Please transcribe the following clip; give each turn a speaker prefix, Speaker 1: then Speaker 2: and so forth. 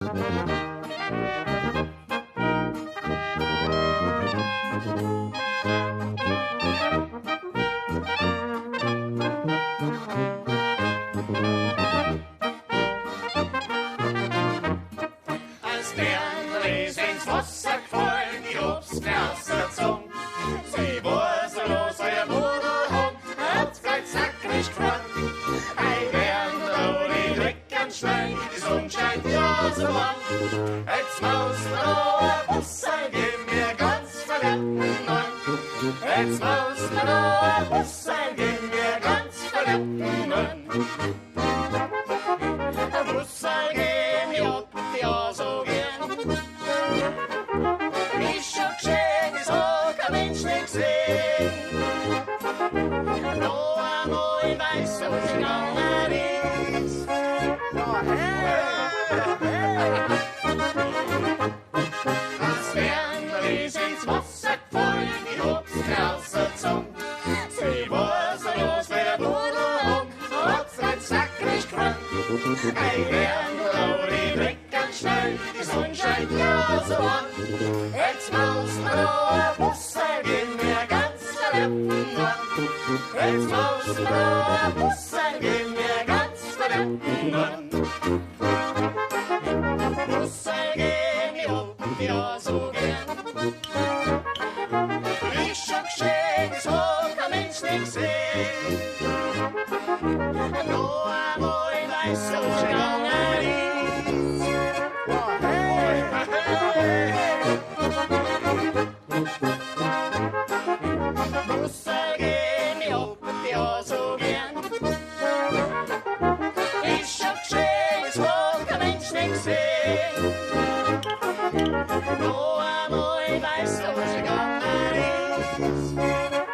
Speaker 1: Als wären Riesen ins Wasser gefallen, die hab's rausgezogen. Sie war so los, euer Bruder hat's gleich zackrig gefallen. Ei, wären da die Drecken schlein, die Sonne scheint ja so warm. Jetzt muss da ein Busser geben, mir ganz verletzten Mann. Jetzt muss da ein Busser geben, mir ganz verletzten Mann. Ein Busser geben, ja, ja, so gern. Ist schon geschehen, ist auch kein Mensch nicht gesehen. Noch einmal weißt du, was ich gegangen ist. Als wären Riesen ins Wasser gefallen, ich hab's rausgezogen. Sie war so los, wie der Bruder hat's nicht zackrig gefallen. Ei, wären da die Drecken schnell, die Sonne scheint ja so warm. Jetzt muss man da ein Busser gehen, mir ganz verletzten Mann. Jetzt muss man da ein Busser gehen, mir ganz verletzten Mann. Busser gehen, ja, so gern. Ist schon geschehen, es hat kein Mensch nicht gesehen. Noch einmal weißt du, was gegangen ist. Busser gehen, ja, so gern. Ist schon geschehen, es hat kein Mensch nicht gesehen. Noch einmal weißt du, was gegangen ist.